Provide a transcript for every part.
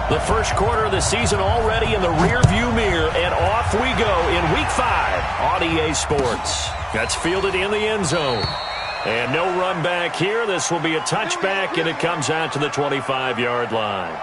The first quarter of the season already in the rearview mirror, and off we go in Week 5 on EA Sports. That's fielded in the end zone. And no run back here. This will be a touchback, and it comes out to the 25-yard line.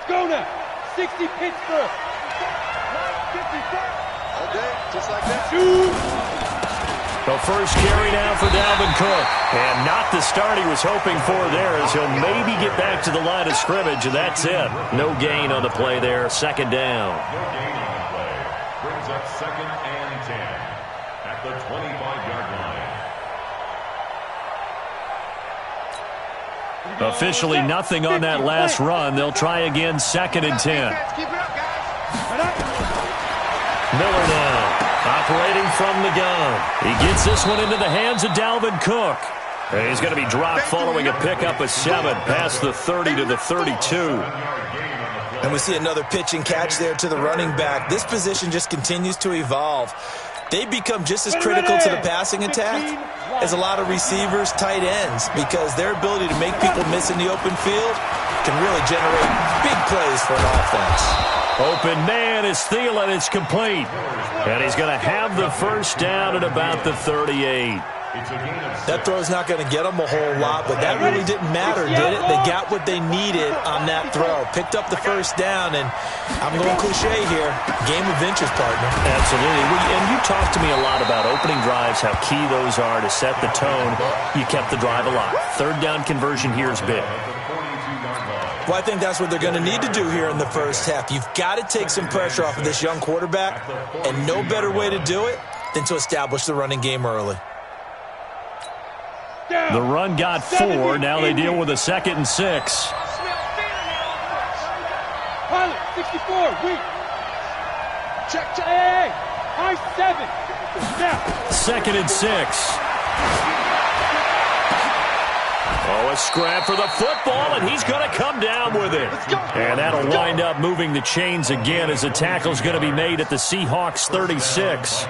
Go now. 60 Pittsburgh. Okay, just like that. The first carry now for Dalvin Cook. And not the start he was hoping for there, as he'll maybe get back to the line of scrimmage, and that's it. No gain on the play there. Second down. No gain on the play. Brings up 2nd and 10 at the 25-yard line. Officially nothing on that last run. They'll try again, 2nd and 10. Miller now, operating from the gun. He gets this one into the hands of Dalvin Cook. And he's going to be dropped following a pickup of 7 past the 30 to the 32. And we see another pitch and catch there to the running back. This position just continues to evolve. They become just as critical to the passing attack as a lot of receivers, tight ends, because their ability to make people miss in the open field can really generate big plays for an offense. Open man is Thielen. It's complete. And he's going to have the first down at about the 38. That throw's not going to get them a whole lot, but that really didn't matter, did it? They got what they needed on that throw. Picked up the first down, and I'm going cliche here. Game of inches, partner. Absolutely. And you talked to me a lot about opening drives, how key those are to set the tone. You kept the drive alive. Third down conversion here is big. Well, I think that's what they're going to need to do here in the first half. You've got to take some pressure off of this young quarterback, and no better way to do it than to establish the running game early. The run got 4. Now they deal with a 2nd and 6. Pilot, 64, weak. Check. Hey, high 7. Now. 2nd and 6. Oh, a scrap for the football, and he's going to come down with it. And that'll wind up moving the chains again as the tackle's going to be made at the Seahawks 36.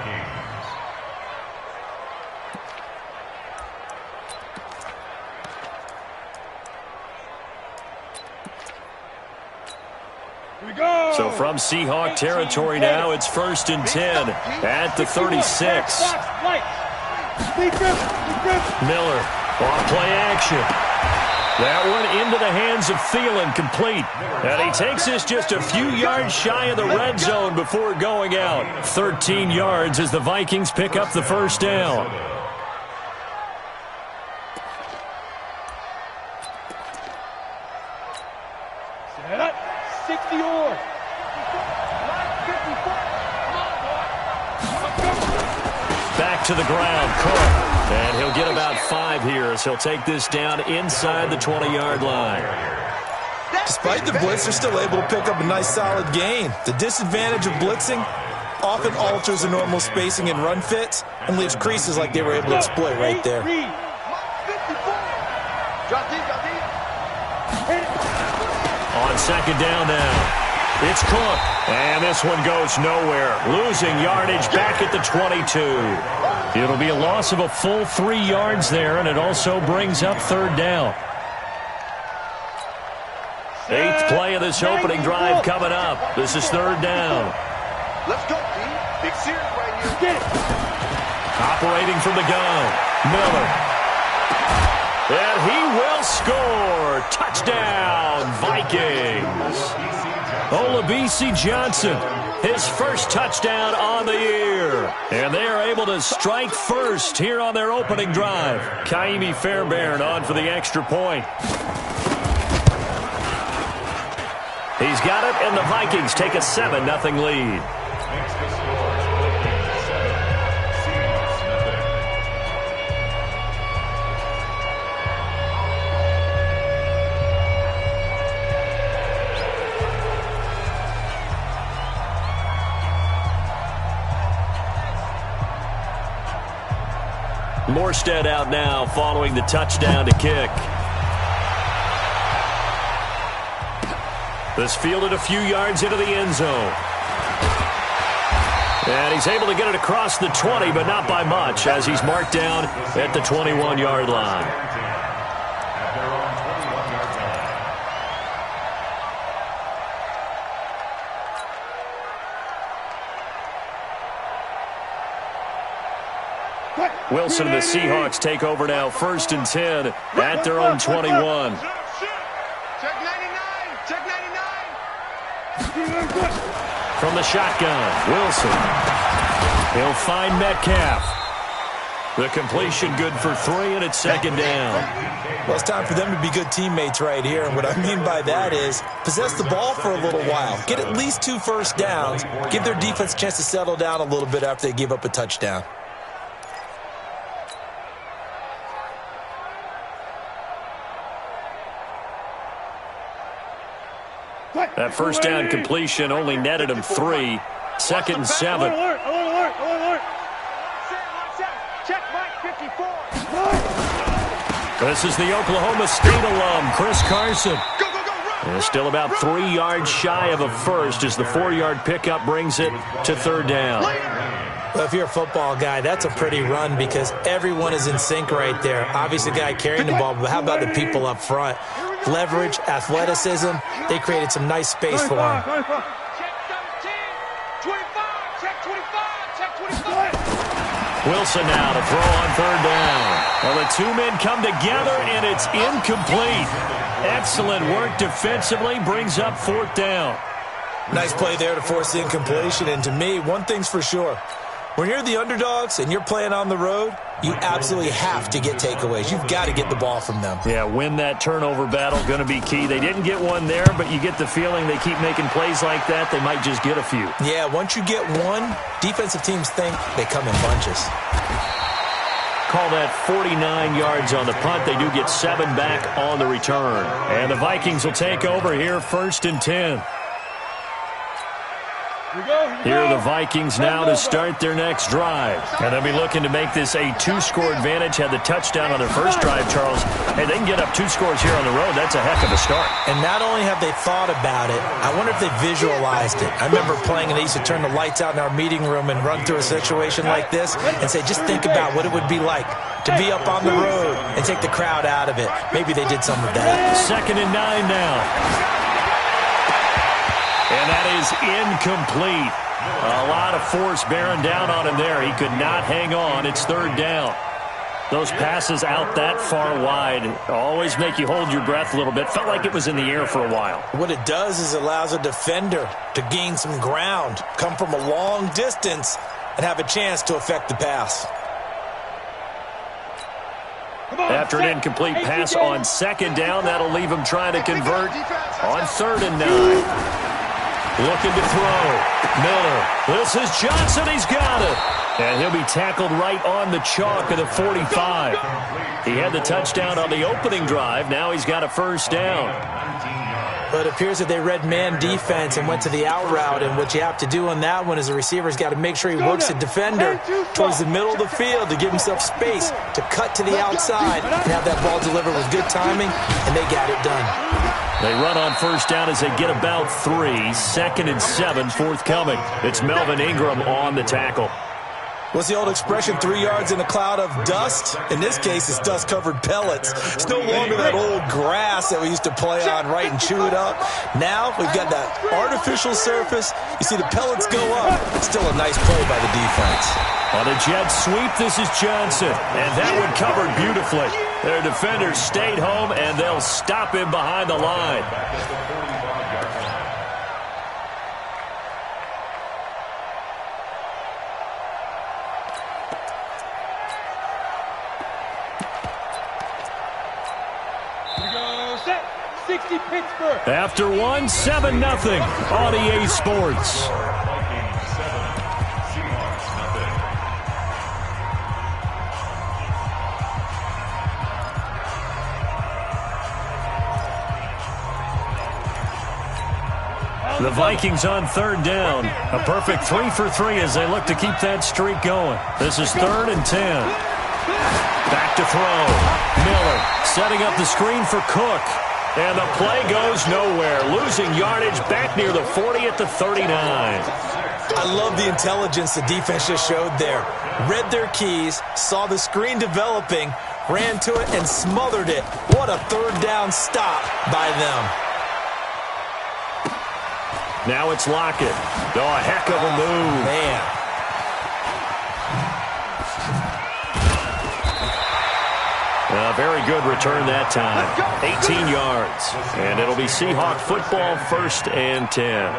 So from Seahawk territory now, it's 1st and 10 at the 36. Miller, off play action. That one into the hands of Thielen, complete. And he takes this just a few yards shy of the red zone before going out. 13 yards as the Vikings pick up the first down. Set up, 60 oars. Back to the ground, Cook. And he'll get about 5 here as he'll take this down inside the 20-yard line. Despite the blitz, they're still able to pick up a nice solid gain. The disadvantage of blitzing often alters the normal spacing and run fits and leaves creases like they were able to exploit right there. On 2nd down now. It's Cook, and this one goes nowhere. Losing yardage back at the 22. It'll be a loss of a full 3 yards there, and it also brings up 3rd down. 8th play of this opening drive coming up. This is 3rd down. Let's go, D. Big series right here. Operating from the gun. Miller. And he will score. Touchdown, Vikings. Olabisi Johnson, his first touchdown on the year. And they are able to strike first here on their opening drive. Kaimi Fairbairn on for the extra point. He's got it, and the Vikings take a 7-0 lead. Morstead out now following the touchdown to kick. This fielded a few yards into the end zone. And he's able to get it across the 20, but not by much, as he's marked down at the 21-yard line. Wilson and the Seahawks take over now, 1st and 10 at their own 21. Check 99. Check 99. From the shotgun, Wilson. He'll find Metcalf. The completion good for 3, and it's 2nd down. Well, it's time for them to be good teammates right here. And what I mean by that is possess the ball for a little while. Get at least 2 first downs. Give their defense a chance to settle down a little bit after they give up a touchdown. That first down completion only netted him 3. 2nd and 7. Alert, alert, alert, alert. Check Mike 54. This is the Oklahoma State alum, Chris Carson. Go, go, go, run. And still about 3 yards shy of a first as the 4-yard pickup brings it to 3rd down. Well, if you're a football guy, that's a pretty run because everyone is in sync right there. Obviously, the guy carrying the ball, but how about the people up front? Leverage, athleticism, they created some nice space for him. Check 17. 25. Check 25. Check 25. Wilson now to throw on 3rd down. Well, the 2 men come together, and it's incomplete. Excellent work defensively, brings up 4th down. Nice play there to force the incompletion, and to me, one thing's for sure. When you're the underdogs and you're playing on the road, you absolutely have to get takeaways. You've got to get the ball from them. Yeah, win that turnover battle, going to be key. They didn't get one there, but you get the feeling they keep making plays like that, they might just get a few. Yeah, once you get one, defensive teams think they come in bunches. Call that 49 yards on the punt. They do get 7 back on the return. And the Vikings will take over here, 1st and 10. Here are the Vikings now to start their next drive. And they'll be looking to make this a 2-score advantage. Had the touchdown on their first drive, Charles. Hey, they can get up 2 scores here on the road. That's a heck of a start. And not only have they thought about it, I wonder if they visualized it. I remember playing and they used to turn the lights out in our meeting room and run through a situation like this and say, just think about what it would be like to be up on the road and take the crowd out of it. Maybe they did some of that. 2nd and 9 now. And that is incomplete. A lot of force bearing down on him there. He could not hang on. It's 3rd down. Those passes out that far wide always make you hold your breath a little bit. Felt like it was in the air for a while. What it does is it allows a defender to gain some ground, come from a long distance, and have a chance to affect the pass. After an incomplete pass on 2nd down, that'll leave him trying to convert on 3rd and 9. Looking to throw. Miller. This is Johnson. He's got it. And he'll be tackled right on the chalk of the 45. He had the touchdown on the opening drive. Now he's got a 1st down. But it appears that they read man defense and went to the out route. And what you have to do on that one is the receiver's got to make sure he works the defender towards the middle of the field to give himself space to cut to the outside and have that ball delivered with good timing, and they got it done. They run on 1st down as they get about 3. 2nd and 7 forthcoming. It's Melvin Ingram on the tackle. What's the old expression, 3 yards in a cloud of dust? In this case, it's dust-covered pellets. It's no longer that old grass that we used to play on, right, and chew it up. Now we've got that artificial surface. You see the pellets go up. It's still a nice play by the defense. On a jet sweep, this is Johnson. And that one covered beautifully. Their defenders stayed home, and they'll stop him behind the line. After 1, 7-0 on EA Sports. The Vikings on 3rd down. A perfect 3 for 3 as they look to keep that streak going. This is 3rd and 10. Back to throw. Miller setting up the screen for Cook. And the play goes nowhere, losing yardage back near the 40 at the 39. I love the intelligence the defense just showed there. Read their keys, saw the screen developing, ran to it, and smothered it. What a third down stop by them. Now it's Lockett. Oh, a heck of a move. Man. A very good return that time. 18 yards. And it'll be Seahawk football, 1st and 10.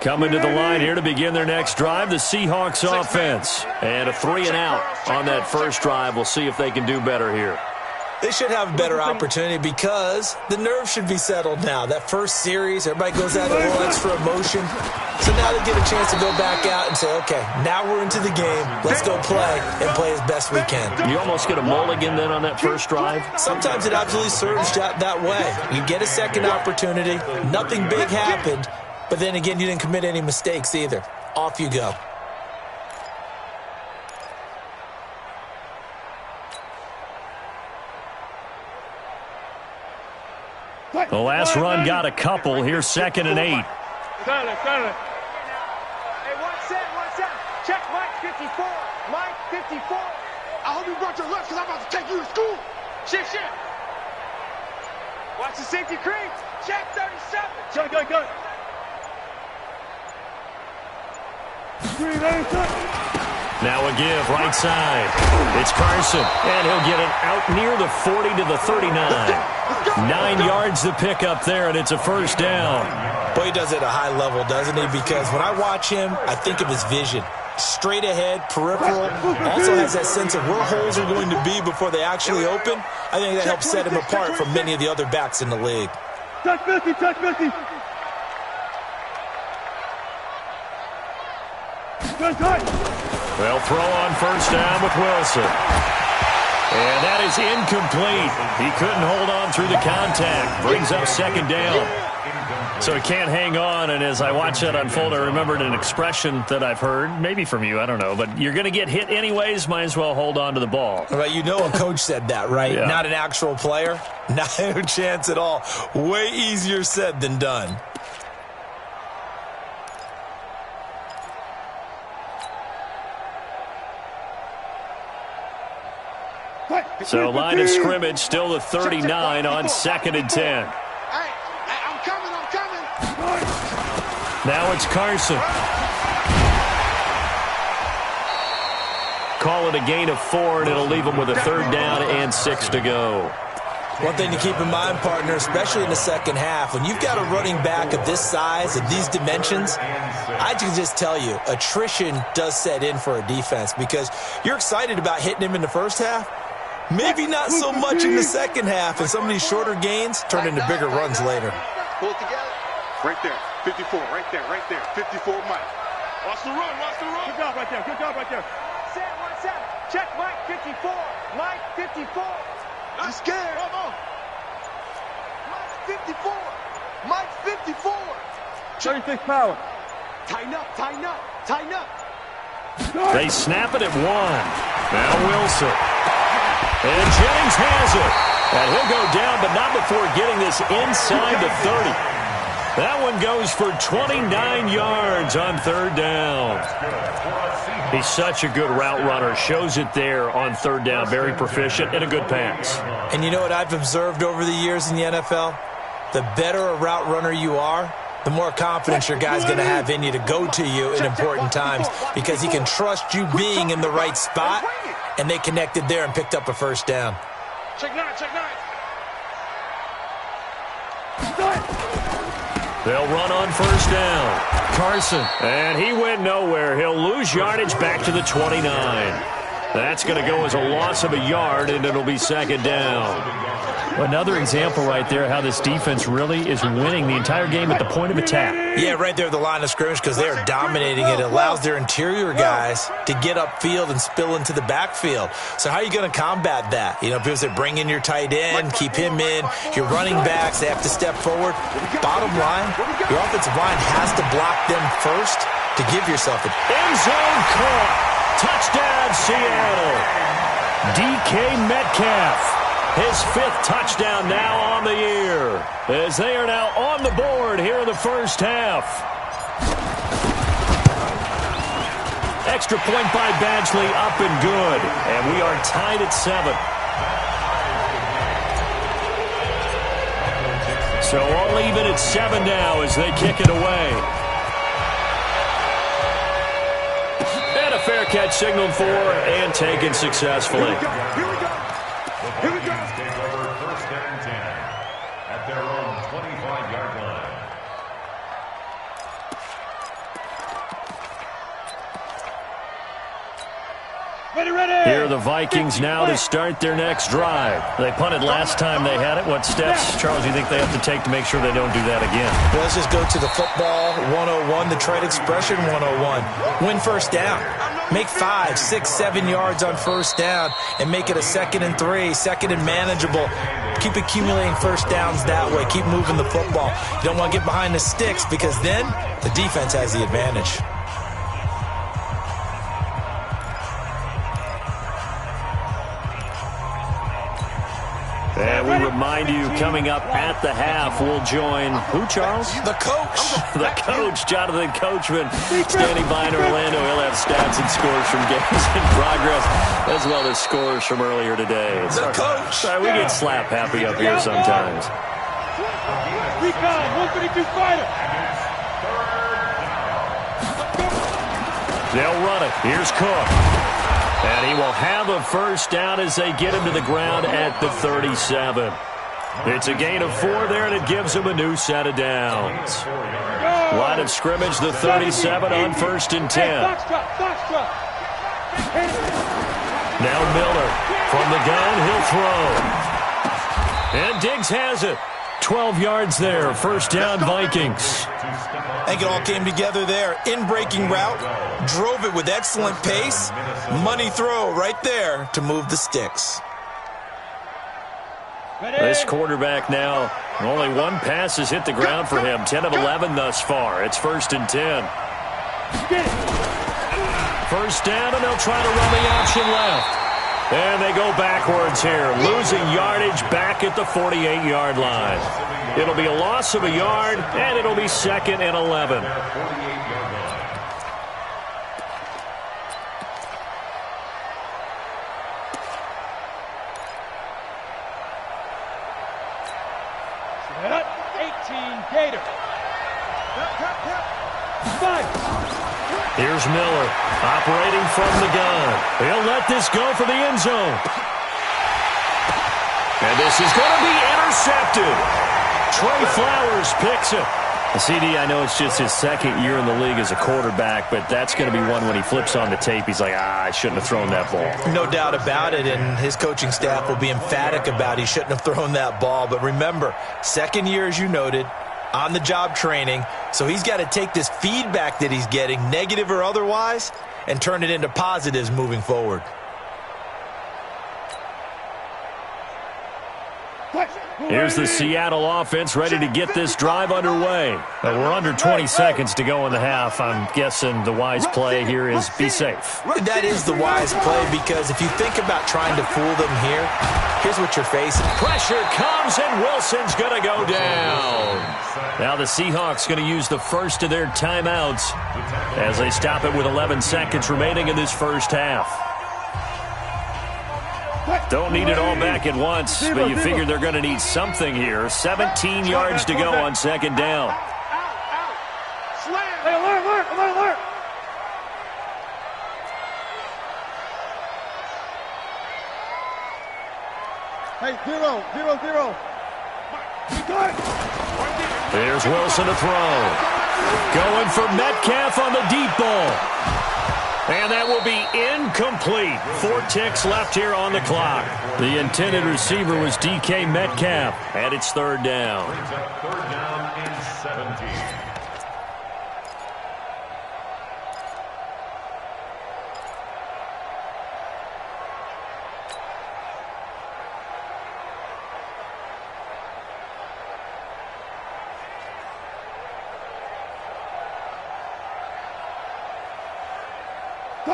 Coming to the line here to begin their next drive, the Seahawks offense. And a 3-and-out on that first drive. We'll see if they can do better here. They should have a better opportunity because the nerves should be settled now. That first series, everybody goes out a little extra emotion. So now they get a chance to go back out and say, okay, now we're into the game. Let's go play and play as best we can. You almost get a mulligan then on that first drive? Sometimes it absolutely serves that way. You get a second opportunity. Nothing big happened. But then again, you didn't commit any mistakes either. Off you go. The last run got a couple. Here's 2nd and 8. Hey, watch that. Check Mike 54. Mike 54. I hope you brought your lunch because I'm about to take you to school. Shit. Watch the safety creep. Check 37. Go. Now a give, right side. It's Carson, and he'll get it out near the 40 to the 39. 9 yards to pick up there, and it's a first down. Boy, he does it at a high level, doesn't he? Because when I watch him, I think of his vision. Straight ahead, peripheral. Also has that sense of where holes are going to be before they actually open. I think that helps set him apart from many of the other backs in the league. Touch 50. They'll throw on first down with Wilson. And that is incomplete. He couldn't hold on through the contact. Brings up 2nd down. So he can't hang on, and as I watch that unfold, I remembered an expression that I've heard, maybe from you, I don't know, but you're going to get hit anyways, might as well hold on to the ball. Well, you know a coach said that, right? Yeah. Not an actual player. Not a chance at all. Way easier said than done. So line of scrimmage still the 39 on 2nd and 10. Hey, I'm coming. Now it's Carson. Call it a gain of 4, and it'll leave them with a 3rd down and 6 to go. One thing to keep in mind, partner, especially in the second half, when you've got a running back of this size, of these dimensions, I can just tell you, attrition does set in for a defense because you're excited about hitting him in the first half. Maybe not so much in the second half, and some of these shorter gains turn into bigger runs later. Pull it together. Right there. 54. Right there. 54 Mike. Watch the run. Good job right there. Watch that. Check Mike 54. Mike 54. I'm scared. Come on. Mike 54. Mike 54. 36 power. Tighten up. They snap it at 1. Now Wilson. And Jennings has it. And he'll go down, but not before getting this inside the 30. That one goes for 29 yards on 3rd down. He's such a good route runner. Shows it there on 3rd down. Very proficient and a good pass. And you know what I've observed over the years in the NFL? The better a route runner you are, the more confidence your guy's going to have in you to go to you in important times because he can trust you being in the right spot, and they connected there and picked up a first down. Check 9. They'll run on first down. Carson. And he went nowhere. He'll lose yardage back to the 29. That's going to go as a loss of a yard, and it'll be 2nd down. Another example right there how this defense really is winning the entire game at the point of attack. Yeah, right there at the line of scrimmage because they are dominating it. It allows their interior guys to get upfield and spill into the backfield. So how are you going to combat that? You know, because they bring in your tight end, keep him in. Your running backs, they have to step forward. Bottom line, your offensive line has to block them first to give yourself a end zone caught. Touchdown, Seattle. DK Metcalf. His 5th touchdown now on the year, as they are now on the board here in the first half. Extra point by Badgley, up and good. And we are tied at 7. So all even at 7 now as they kick it away. And a fair catch signaled for and taken successfully. Here we go. Here we go. Take over 1st and 10 at their own 25-yard line. Ready. Here are the Vikings now to start their next drive. They punted last time they had it. What steps, Charles, do you think they have to take to make sure they don't do that again? Well, let's just go to the football 101, the trade expression 101. Win first down. Make 5, 6, 7 yards on first down and make it a 2nd and 3, 2nd and manageable. Keep accumulating first downs that way. Keep moving the football. You don't want to get behind the sticks because then the defense has the advantage. And we remind you, coming up at the half, we'll join who, Charles? The coach. The coach, Jonathan Coachman, standing by in Orlando. He'll have stats and scores from games in progress, as well as scores from earlier today. The coach. Sorry, we get slap happy up here sometimes. Recon, 152 fighter. They'll run it. Here's Cook. And he will have a first down as they get him to the ground at the 37. It's a gain of 4 there, and it gives him a new set of downs. Line of scrimmage, the 37 on 1st and 10. Now Miller from the gun, he'll throw. And Diggs has it. 12 yards there, first down Vikings. I think it all came together there. In-breaking route, drove it with excellent pace. Money throw right there to move the sticks. This quarterback now, only one pass has hit the ground for him. 10 of 11 thus far. It's 1st and 10. First down, and they'll try to run the option left. And they go backwards here, losing yardage back at the 48-yard line. It'll be a loss of a yard, and it'll be 2nd and 11. Set. 18 Gator. Here's Miller, operating from the gun. He'll let this go for the end zone. And this is going to be intercepted. Trey Flowers picks it. CD, I know it's just his 2nd year in the league as a quarterback, but that's going to be one when he flips on the tape, he's like, I shouldn't have thrown that ball. No doubt about it, and his coaching staff will be emphatic about he shouldn't have thrown that ball. But remember, 2nd year, as you noted, on-the-job training, so he's got to take this feedback that he's getting, negative or otherwise, and turn it into positives moving forward. Here's the Seattle offense ready to get this drive underway. We're under 20 seconds to go in the half. I'm guessing the wise play here is be safe. That is the wise play because if you think about trying to fool them here, here's what you're facing. Pressure comes and Wilson's going to go down. Now the Seahawks going to use the first of their timeouts as they stop it with 11 seconds remaining in this first half. Don't need it all back at once, but you figure they're going to need something here. 17 yards to go on 2nd down. Hey, alert. Hey, 0. There's Wilson to throw. Going for Metcalf on the deep ball. And that will be incomplete. 4 ticks left here on the clock. The intended receiver was DK Metcalf, and it's third down. Brings up third down and 17.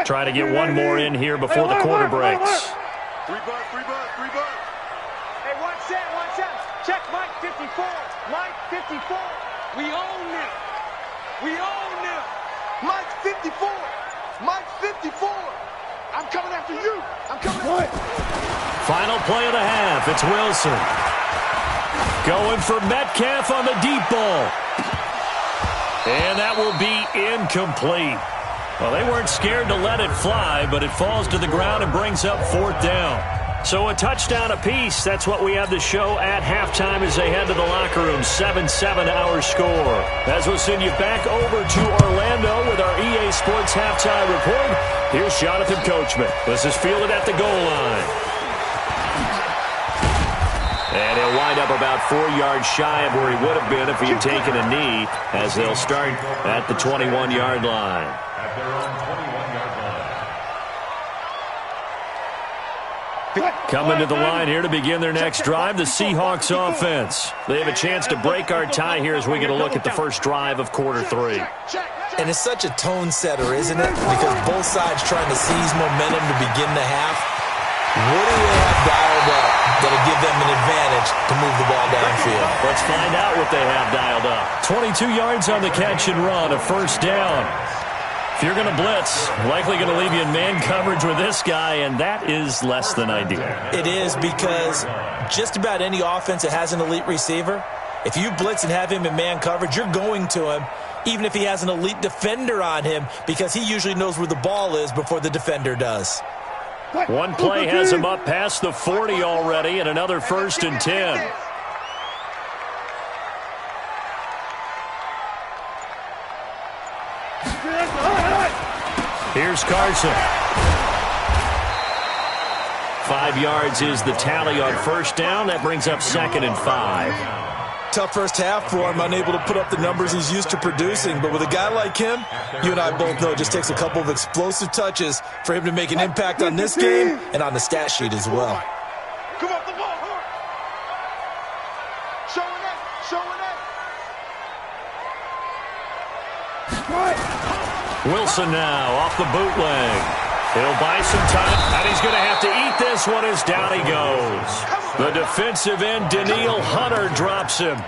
Try to get one more in here before the quarter breaks. 3 bucks. Hey, watch that. Check Mike 54. Mike 54. We own them. Mike 54. Mike 54. I'm coming after you. Final play of the half. It's Wilson. Going for Metcalf on the deep ball. And that will be incomplete. Well, they weren't scared to let it fly, but it falls to the ground and brings up fourth down. So a touchdown apiece. That's what we have to show at halftime as they head to the locker room. 7-7 our score. As we'll send you back over to Orlando with our EA Sports halftime report. Here's Jonathan Coachman. This is fielded at the goal line. And he'll wind up about 4 yards shy of where he would have been if he had taken a knee, as they'll start at the 21-yard line. At their own 21-yard line. Coming to the line here to begin their next drive, the Seahawks offense. They have a chance to break our tie here as we get a look at the first drive of quarter 3. And it's such a tone setter, isn't it? Because both sides trying to seize momentum to begin the half. What do they have dialed up that'll give them an advantage to move the ball downfield? Let's find out what they have dialed up. 22 yards on the catch and run, a first down. If you're going to blitz, likely going to leave you in man coverage with this guy, and that is less than ideal. It is, because just about any offense that has an elite receiver, if you blitz and have him in man coverage, you're going to him, even if he has an elite defender on him, because he usually knows where the ball is before the defender does. One play has him up past the 40 already, and another 1st and 10. Here's Carson. 5 yards is the tally on first down. That brings up 2nd and 5. Tough first half for him, unable to put up the numbers he's used to producing. But with a guy like him, you and I both know it just takes a couple of explosive touches for him to make an impact on this game and on the stat sheet as well. Come on, the ball, hard. Showing it. Wilson now off the bootleg. He'll buy some time, and he's going to have to eat this one as down he goes. The defensive end, Daniil Hunter, drops him.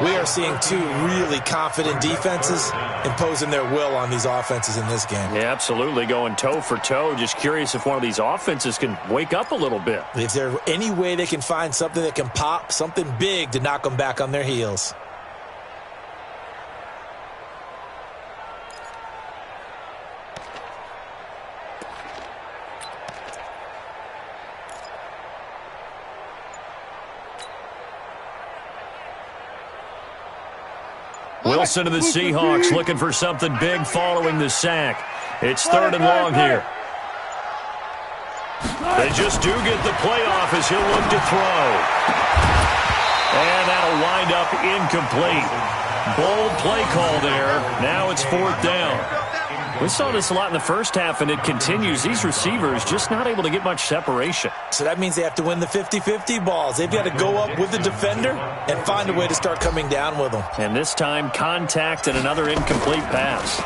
We are seeing 2 really confident defenses imposing their will on these offenses in this game. Yeah, absolutely, going toe for toe. Just curious if one of these offenses can wake up a little bit. Is there any way they can find something that can pop, something big to knock them back on their heels? Wilson to the Seahawks looking for something big following the sack. It's 3rd and long here. They just do get the playoff as he'll look to throw. And that'll wind up incomplete. Bold play call there. Now it's 4th down. We saw this a lot in the first half, and it continues. These receivers just not able to get much separation. So that means they have to win the 50-50 balls. They've got to go up with the defender and find a way to start coming down with them. And this time, contact and another incomplete pass.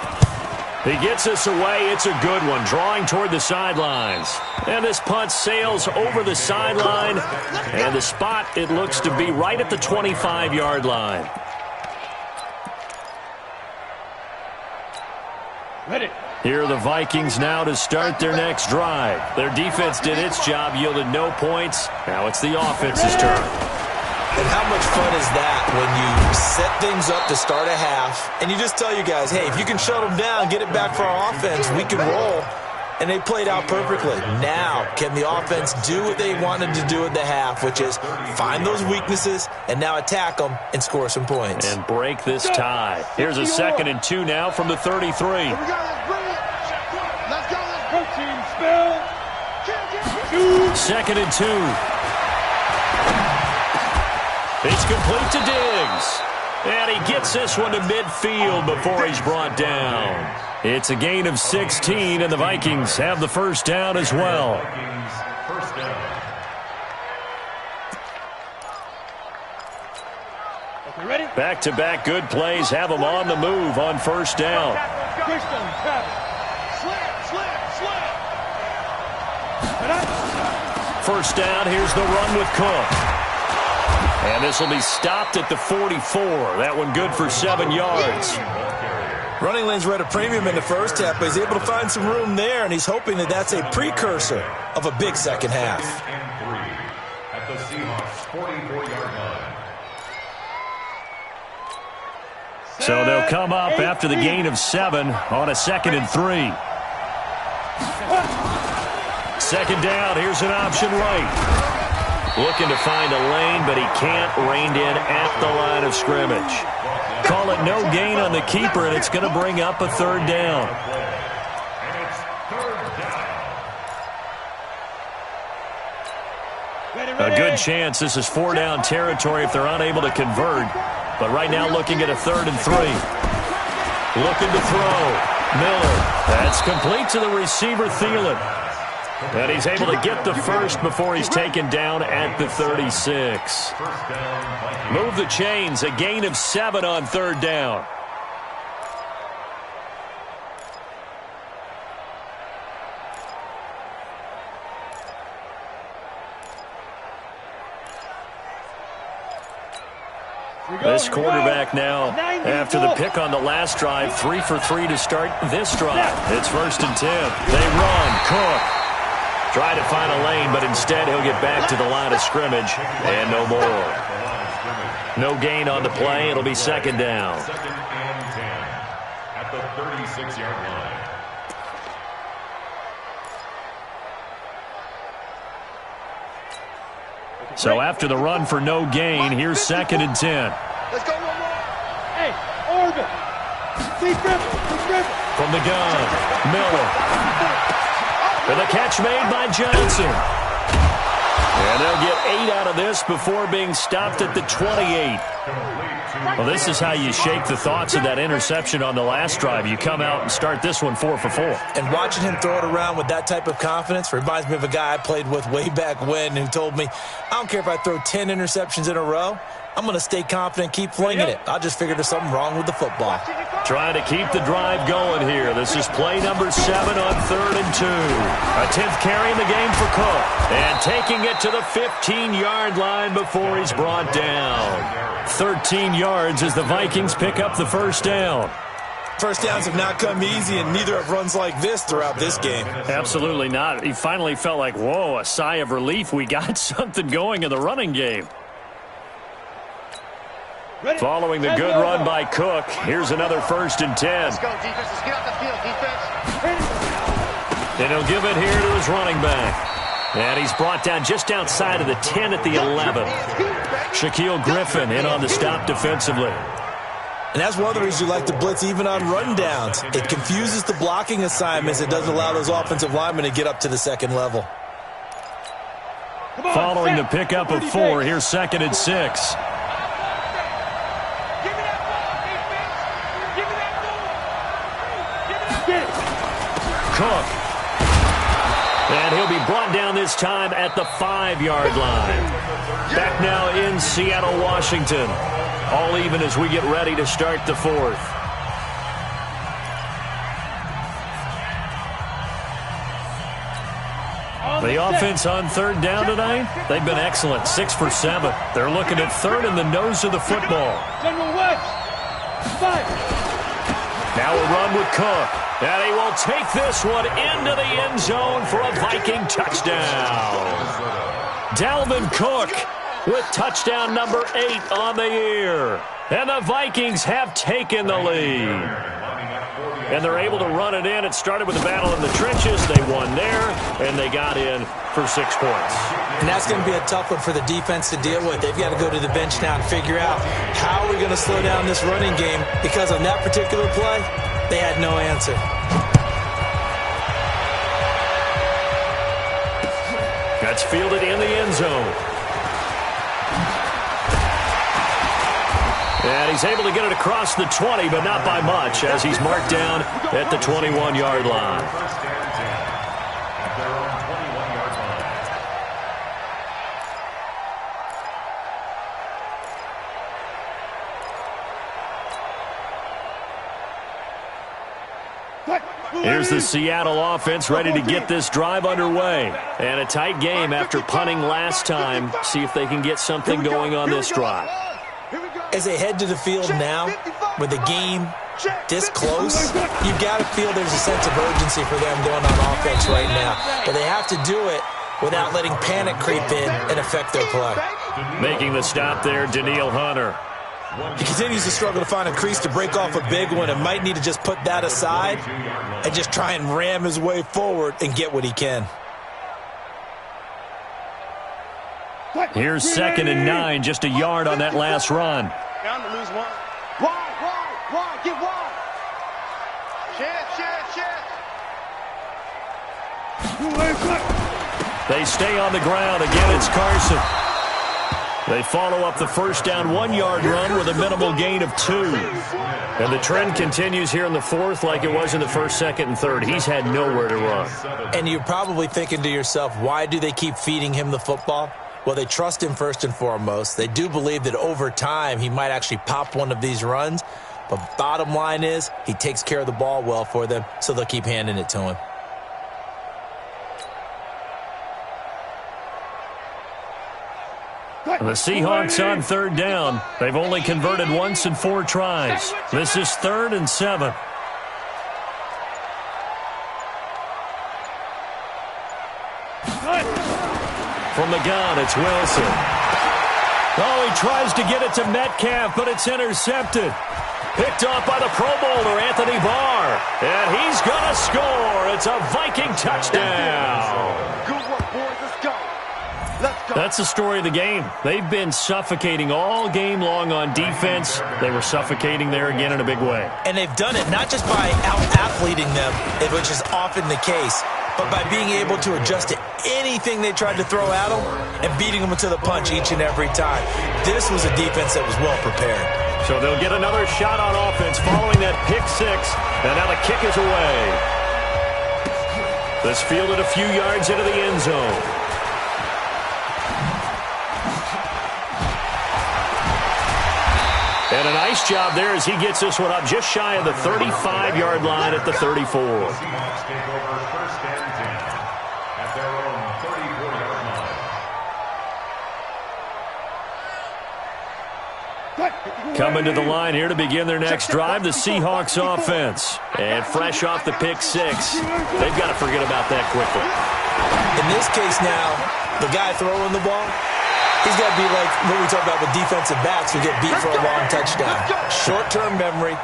He gets us away. It's a good one, drawing toward the sidelines. And this punt sails over the sideline. And the spot, it looks to be right at the 25-yard line. Here are the Vikings now to start their next drive. Their defense did its job, yielded no points. Now it's the offense's turn. And how much fun is that when you set things up to start a half, and you just tell your guys, hey, if you can shut them down, get it back for our offense, we can roll. And they played out perfectly. Now, can the offense do what they wanted to do at the half, which is find those weaknesses and now attack them and score some points. And break this tie. Here's a 2nd and 2 now from the 33. Let's go. 2nd and 2. It's complete to Diggs. And he gets this one to midfield before he's brought down. It's a gain of 16, and the Vikings have the first down as well. Back-to-back good plays have them on the move on first down. First down, here's the run with Cook. And this will be stopped at the 44. That one good for 7 yards. Running lanes were at a premium in the first half, but he's able to find some room there, and he's hoping that that's a precursor of a big second half. At the Seahawks 44-yard line. So they'll come up after the gain of 7 on a 2nd and 3. Second down, here's an option right. Looking to find a lane, but he can't. Reined in at the line of scrimmage. Call it no gain on the keeper, and it's going to bring up a 3rd down. A good chance this is 4-down territory if they're unable to convert. But right now looking at a 3rd and 3. Looking to throw. Miller. That's complete to the receiver, Thielen. And he's able to get the first before he's taken down at the 36. Move the chains. A gain of 7 on 3rd down. This quarterback now, after the pick on the last drive, 3 for 3 to start this drive. It's 1st and 10. They run. Cook. Try to find a lane, but instead he'll get back to the line of scrimmage and no more. No gain on the play. It'll be 2nd down. 2nd and 10 at the 36-yard line. So after the run for no gain, here's 2nd and 10. Let's go one more. Hey, Orbit. From the gun, Miller. And the catch made by Johnson. And they'll get 8 out of this before being stopped at the 28. Well, this is how you shake the thoughts of that interception on the last drive. You come out and start this one 4 for 4. And watching him throw it around with that type of confidence reminds me of a guy I played with way back when who told me, I don't care if I throw 10 interceptions in a row. I'm going to stay confident, keep flinging it. I just figured there's something wrong with the football. Trying to keep the drive going here. This is play number 7 on 3rd and 2. A 10th carry in the game for Cook. And taking it to the 15-yard line before he's brought down. 13 yards as the Vikings pick up the first down. First downs have not come easy, and neither have runs like this throughout this game. Absolutely not. He finally felt like, whoa, a sigh of relief. We got something going in the running game. Following the good run by Cook, here's another 1st and 10. Let's go, defense. Let's get out the field, defense. And he'll give it here to his running back. And he's brought down just outside of the 10 at the 11. Shaquille Griffin in on the stop defensively. And that's one of the reasons you like to blitz even on rundowns. It confuses the blocking assignments. It doesn't allow those offensive linemen to get up to the 2nd level. Following the pickup of 4, here's 2nd and 6. Cook. And he'll be brought down this time at the 5-yard line. Back now in Seattle, Washington. All even as we get ready to start the 4th. The offense on 3rd down tonight, they've been excellent. 6 for 7. They're looking at 3rd in the nose of the football. General West. 5. Now a run with Cook. And he will take this one into the end zone for a Viking touchdown. Dalvin Cook with touchdown number 8 on the year. And the Vikings have taken the lead. And they're able to run it in. It started with a battle in the trenches. They won there, and they got in for 6 points. And that's going to be a tough one for the defense to deal with. They've got to go to the bench now and figure out how are we going to slow down this running game, because on that particular play, they had no answer. That's fielded in the end zone. And he's able to get it across the 20, but not by much, as he's marked down at the 21-yard line. First and 10 at their own 21-yard Quick. Here's the Seattle offense ready to get this drive underway. And a tight game after punting last time. See if they can get something going on this drive. As they head to the field now, with the game this close, you've got to feel there's a sense of urgency for them going on offense right now. But they have to do it without letting panic creep in and affect their play. Making the stop there, Danielle Hunter. He continues to struggle to find a crease to break off a big one and might need to just put that aside and just try and ram his way forward and get what he can. Here's 2nd and 9, just a yard on that last run. Down to lose one. Wide, get wide. Chance. They stay on the ground. Again, it's Carson. They follow up the first down 1-yard run with a minimal gain of 2. And the trend continues here in the fourth like it was in the first, second, and third. He's had nowhere to run. And you're probably thinking to yourself, why do they keep feeding him the football? Well, they trust him first and foremost. They do believe that over time he might actually pop one of these runs. But bottom line is he takes care of the ball well for them, so they'll keep handing it to him. The Seahawks on 3rd down. They've only converted once in 4 tries. This is 3rd and 7. From the gun, it's Wilson. Oh, he tries to get it to Metcalf, but it's intercepted. Picked off by the Pro Bowler, Anthony Barr. And he's going to score. It's a Viking touchdown. Good work, boys. Let's go. That's the story of the game. They've been suffocating all game long on defense. They were suffocating there again in a big way. And they've done it not just by out-athleting them, which is often the case, but by being able to adjust to anything they tried to throw at them and beating them to the punch each and every time. This was a defense that was well prepared. So they'll get another shot on offense following that pick 6, and now the kick is away. This fielded a few yards into the end zone. And a nice job there as he gets this one up just shy of the 35-yard line at the 34. Seahawks take over 1st and 10 at their own 34-yard line. Coming to the line here to begin their next drive, the Seahawks offense. And fresh off the pick 6, they've got to forget about that quickly. In this case now, the guy throwing the ball, he's got to be like what we talk about with defensive backs who get beat for a long touchdown. Short-term memory,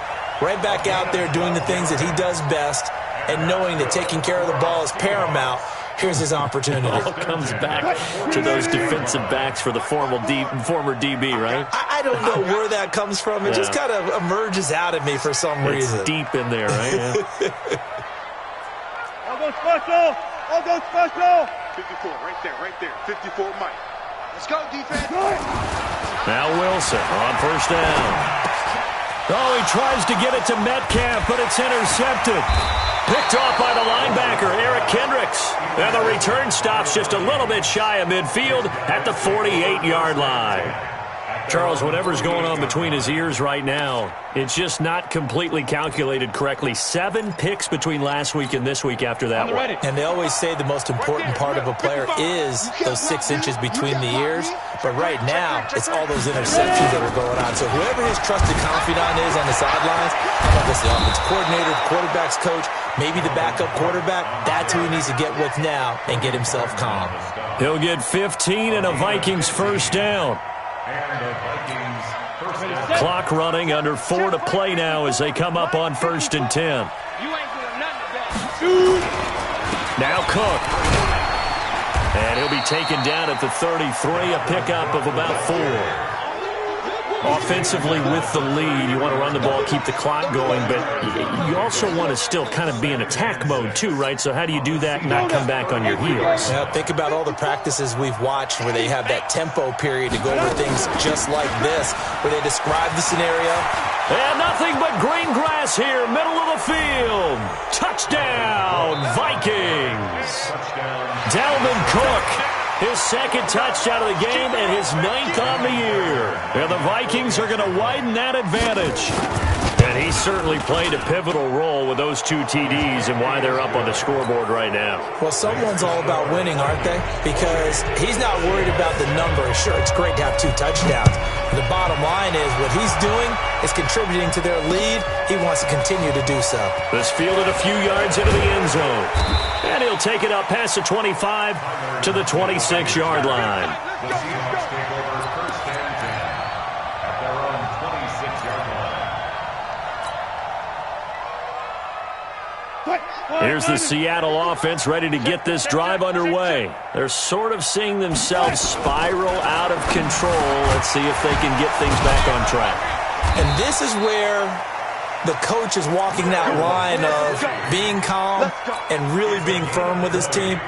right back out there doing the things that he does best, and knowing that taking care of the ball is paramount. Here's his opportunity. It all comes back to those defensive backs for the former DB, right? I don't know where that comes from. It just kind of emerges out of me for some reason. It's deep in there, right? Yeah. I'll go special. 54, right there. 54, Mike. Let's go, defense. Now Wilson on first down. Oh, he tries to get it to Metcalf, but it's intercepted. Picked off by the linebacker, Eric Kendricks. And the return stops just a little bit shy of midfield at the 48-yard line. Charles, whatever's going on between his ears right now, it's just not completely calculated correctly. 7 picks between last week and this week after that one. And they always say the most important part of a player is those 6 inches between the ears. But right now, it's all those interceptions that are going on. So whoever his trusted confidant is on the sidelines, how about this, the offensive coordinator, the quarterback's coach, maybe the backup quarterback, that's who he needs to get with now and get himself calm. He'll get 15 and a Vikings first down. And the Vikings first down. Clock running, under 4 to play now as they come up on 1st and 10. You ain't doing nothing today. Now Cook. And he'll be taken down at the 33, a pickup of about 4. Offensively with the lead, you want to run the ball, keep the clock going, but you also want to still kind of be in attack mode too, right? So how do you do that and not come back on your heels? Yeah, think about all the practices we've watched where they have that tempo period to go over things just like this, where they describe the scenario. And nothing but green grass here, middle of the field. Touchdown, Vikings. Dalvin Cook, his second touchdown of the game and his 9th on the year. And the Vikings are going to widen that advantage. And he certainly played a pivotal role with those 2 TDs and why they're up on the scoreboard right now. Well, someone's all about winning, aren't they? Because he's not worried about the number. Sure, it's great to have 2 touchdowns. The bottom line is what he's doing is contributing to their lead. He wants to continue to do so. This fielded a few yards into the end zone. And he'll take it up past the 25 to the 26-yard line. The Seahawks take over first and 10 at their own 26-yard line. Here's the Seattle offense ready to get this drive underway. They're sort of seeing themselves spiral out of control. Let's see if they can get things back on track. And this is where the coach is walking that line of being calm and really being firm with his team.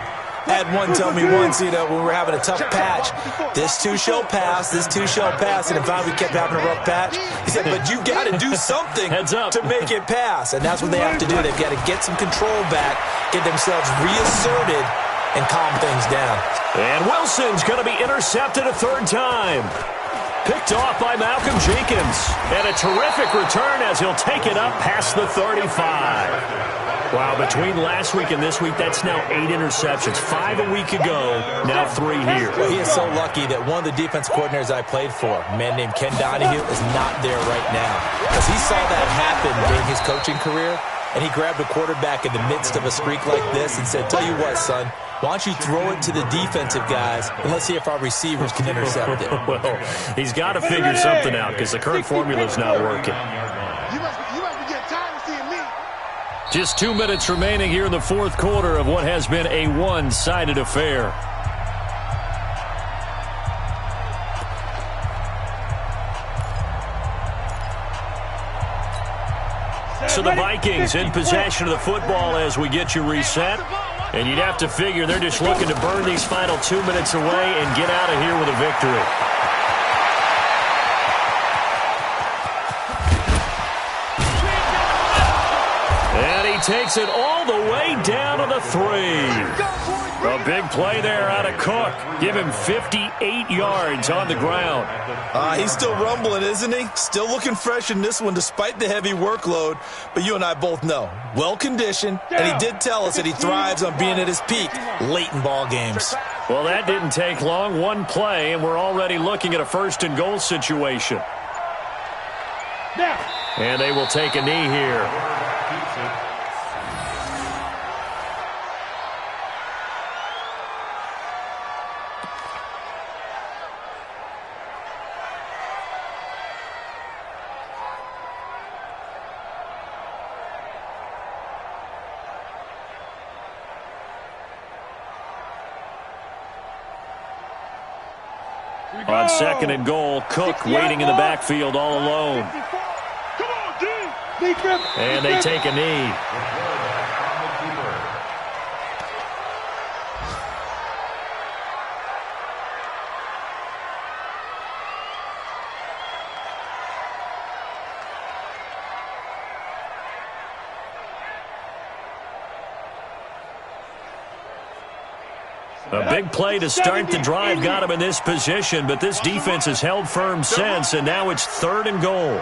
I had one tell me once, when we were having a tough patch, this too shall pass, this too shall pass, and in fact we kept having a rough patch. He said, but you got to do something to make it pass, and that's what they have to do. They've got to get some control back, get themselves reasserted, and calm things down. And Wilson's going to be intercepted a 3rd time. Picked off by Malcolm Jenkins. And a terrific return as he'll take it up past the 35. Wow, between last week and this week, that's now 8 interceptions. 5 a week ago, now 3 here. Well, he is so lucky that one of the defense coordinators I played for, a man named Ken Donahue, is not there right now. Because he saw that happen during his coaching career, and he grabbed a quarterback in the midst of a streak like this and said, tell you what, son, why don't you throw it to the defensive guys, and let's see if our receivers can intercept it. Well, he's got to figure something out because the current formula is not working. You must be getting tired of seeing me. Just 2 minutes remaining here in the 4th quarter of what has been a one-sided affair. So the Vikings in possession of the football as we get you reset. And you'd have to figure they're just looking to burn these final 2 minutes away and get out of here with a victory. And he takes it all the way down to the 3. A big play there out of Cook. Give him 58 yards on the ground. He's still rumbling, isn't he? Still looking fresh in this one despite the heavy workload. But you and I both know, well-conditioned, and he did tell us that he thrives on being at his peak late in ball games. Well, that didn't take long. One play, and we're already looking at a 1st and goal situation. And they will take a knee here. On 2nd and goal, Cook waiting in the backfield all alone. And they take a knee. A big play to start the drive got him in this position, but this defense has held firm since, and now it's 3rd and goal.